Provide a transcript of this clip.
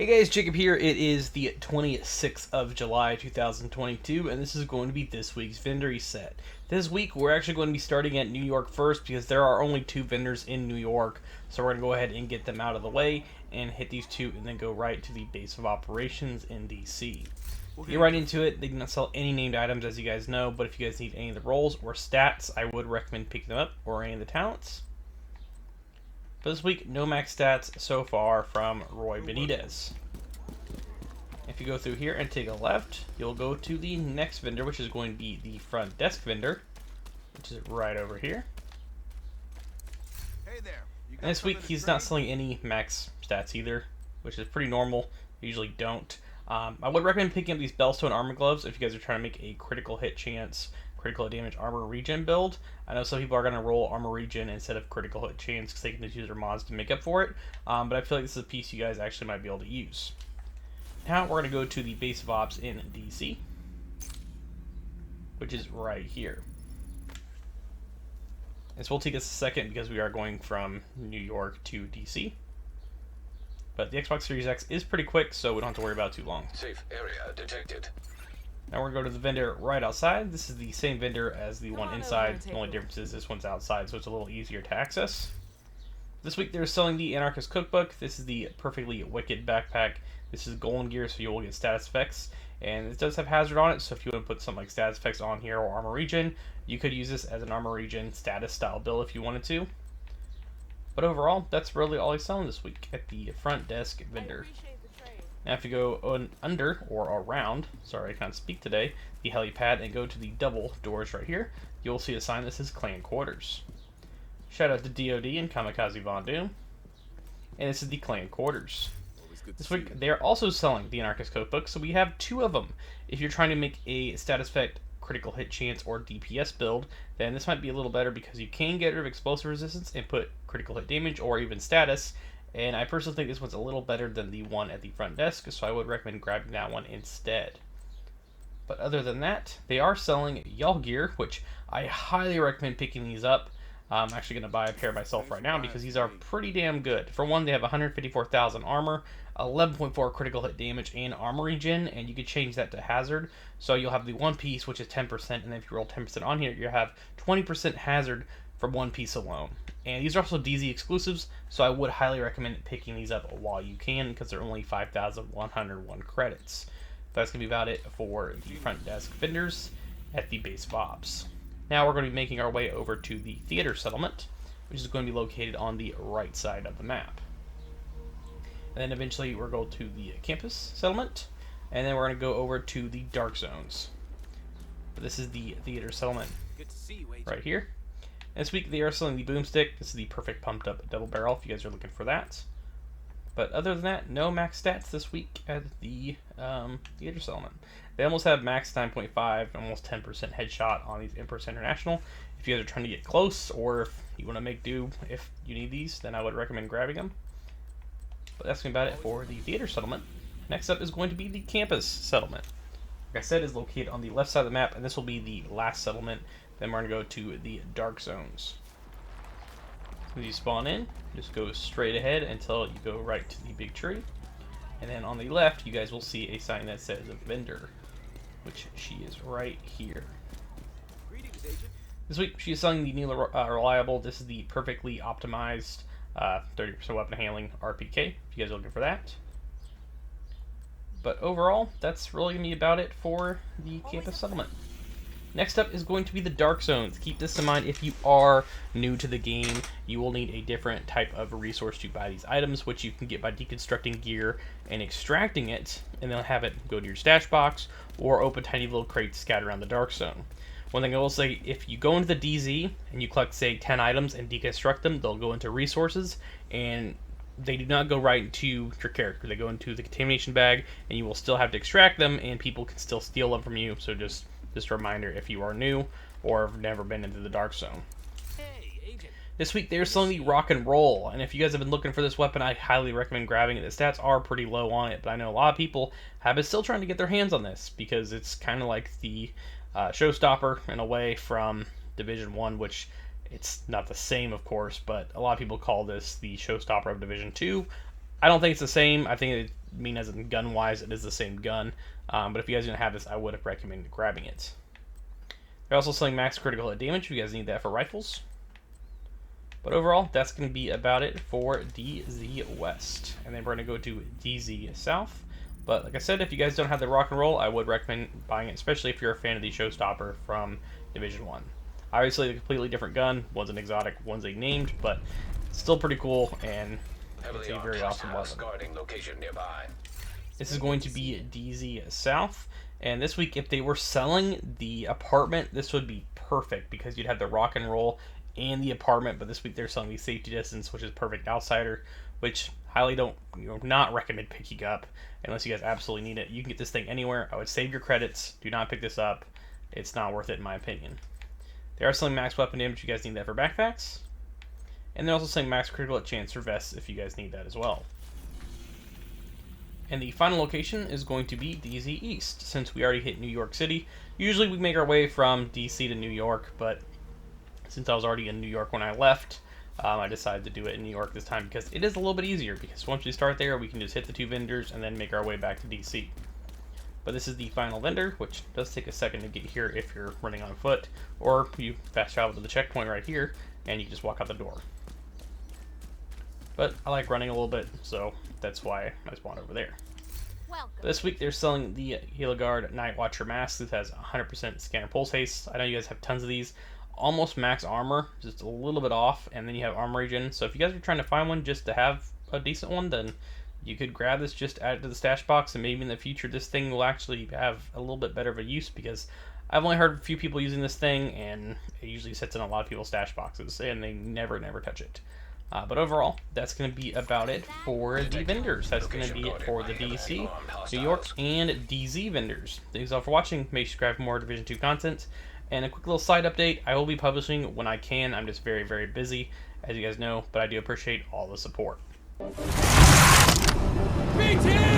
Hey guys, Jacob here. It is the 26th of July 2022, and this is going to be this week's vendor reset. This week, we're actually going to be starting at New York first because there are only two vendors in New York, so we're going to go ahead and get them out of the way and hit these two and then go right to the base of operations in DC. Get right into it. They do not sell any named items, as you guys know, but if you guys need any of the roles or stats, I would recommend picking them up, or any of the talents. For this week, no max stats so far from Roy Benitez. If you go through here and take a left, you'll go to the next vendor, which is going to be the front desk vendor, which is right over here. Hey there. And this week, he's not selling any max stats either, which is pretty normal. They usually don't. I would recommend picking up these Bellstone armor gloves if you guys are trying to make a critical hit chance, critical hit damage armor regen build. I know some people are going to roll armor regen instead of critical hit chance because they can just use their mods to make up for it. But I feel like this is a piece you guys actually might be able to use. Now we're going to go to the base of ops in DC, which is right here. This will take us a second because we are going from New York to DC. But the Xbox Series X is pretty quick, so we don't have to worry about it too long. Safe area detected. Now we're going to go to the vendor right outside. This is the same vendor as the one inside. The only difference is this one's outside, so it's a little easier to access. This week they're selling the Anarchist Cookbook. This is the Perfectly Wicked Backpack. This is Golden Gear, so you will get status effects. And it does have Hazard on it, so if you want to put something like status effects on here or Armor Regen, you could use this as an Armor Regen status style build if you wanted to. But overall, that's really all he's selling this week at the front desk vendor. Now if you go under, or around, sorry I can't speak today, the helipad and go to the double doors right here, you'll see a sign that says Clan Quarters. Shout out to DOD and Kamikaze Von Doom. And this is the Clan Quarters. This week, they are also selling the Anarchist Cookbook, so we have two of them. If you're trying to make a status effect, critical hit chance, or DPS build, then this might be a little better because you can get rid of explosive resistance and put critical hit damage or even status. And I personally think this one's a little better than the one at the front desk, so I would recommend grabbing that one instead. But other than that, they are selling Y'all Gear, which I highly recommend picking these up. I'm actually going to buy a pair myself right now because these are pretty damn good. For one, they have 154,000 armor, 11.4 critical hit damage, and armor regen, and you can change that to hazard. So you'll have the one piece, which is 10%, and then if you roll 10% on here, you have 20% hazard for one piece alone. And these are also DZ exclusives, so I would highly recommend picking these up while you can because they're only 5,101 credits. That's going to be about it for the front desk vendors at the base of ops. Now we're going to be making our way over to the theater settlement, which is going to be located on the right side of the map. And then eventually we're going to the campus settlement, and then we're going to go over to the dark zones. But this is the theater settlement right here. This week they are selling the boomstick. This is the perfect pumped up double barrel if you guys are looking for that. But other than that, no max stats this week at the theater settlement. They almost have max 9.5, almost 10% headshot on these Empress International. If you guys are trying to get close, or if you want to make do if you need these, then I would recommend grabbing them. But that's going to be about it for the theater settlement. Next up is going to be the campus settlement. Like I said, is located on the left side of the map, and this will be the last settlement. Then we're going to go to the dark zones. As you spawn in, just go straight ahead until you go right to the big tree. And then on the left, you guys will see a sign that says vendor, which she is right here. This week, she is selling the new Reliable. This is the perfectly optimized 30% weapon handling RPK, if you guys are looking for that. But overall, that's really going to be about it for the campus settlement. Next up is going to be the dark zones. Keep this in mind if you are new to the game, you will need a different type of resource to buy these items, which you can get by deconstructing gear and extracting it, and then have it go to your stash box, or open tiny little crates scattered around the dark zone. One thing I will say, if you go into the DZ and you collect, say, 10 items and deconstruct them, they'll go into resources, and they do not go right into your character. They go into the contamination bag, and you will still have to extract them, and people can still steal them from you, so just a reminder if you are new or have never been into the dark zone. This week they're selling the Rock and Roll, and if you guys have been looking for this weapon, I highly recommend grabbing it. The stats are pretty low on it, but I know a lot of people have been still trying to get their hands on this because it's kind of like the showstopper in a way from Division 1, which it's not the same, of course, but a lot of people call this the showstopper of Division 2. I don't think it's the same. I think mean as in gun-wise, it is the same gun. But if you guys don't have this, I would recommend grabbing it. They're also selling max critical hit damage if you guys need that for rifles. But overall, that's going to be about it for DZ West. And then we're going to go to DZ South. But like I said, if you guys don't have the rock and roll, I would recommend buying it, especially if you're a fan of the Showstopper from Division 1. Obviously, a completely different gun. One's an exotic, one's a named, but still pretty cool, and it's a very awesome weapon. This is going to be DZ South. And this week, if they were selling the apartment, this would be perfect because you'd have the rock and roll and the apartment. But this week they're selling the safety distance, which is perfect outsider, which highly don't not recommend picking up unless you guys absolutely need it. You can get this thing anywhere. I would save your credits. Do not pick this up. It's not worth it in my opinion. They are selling max weapon damage if you guys need that for backpacks, and they're also selling max critical hit chance for vests if you guys need that as well. And the final location is going to be DZ East, since we already hit New York City. Usually we make our way from DC to New York, but since I was already in New York when I left, I decided to do it in New York this time because it is a little bit easier, because once we start there, we can just hit the 2 vendors and then make our way back to DC. But this is the final vendor, which does take a second to get here if you're running on foot, or you fast travel to the checkpoint right here, and you just walk out the door. But I like running a little bit, so that's why I spawned over there. This week they're selling the Gila Guard Night Watcher mask. This has 100% scanner pulse haste. I know you guys have tons of these. Almost max armor, just a little bit off, and then you have Armory Gear. So if you guys are trying to find one just to have a decent one, then you could grab this, just add it to the stash box, and maybe in the future this thing will actually have a little bit better of a use, because I've only heard a few people using this thing, and it usually sits in a lot of people's stash boxes, and they never touch it. But overall, that's going to be about it for the vendors. That's going to be it for the DC, New York, and DZ vendors. Thanks all for watching. Make sure to subscribe for more Division 2 content. And a quick little side update, I will be publishing when I can. I'm just very, very busy, as you guys know, but I do appreciate all the support. BT!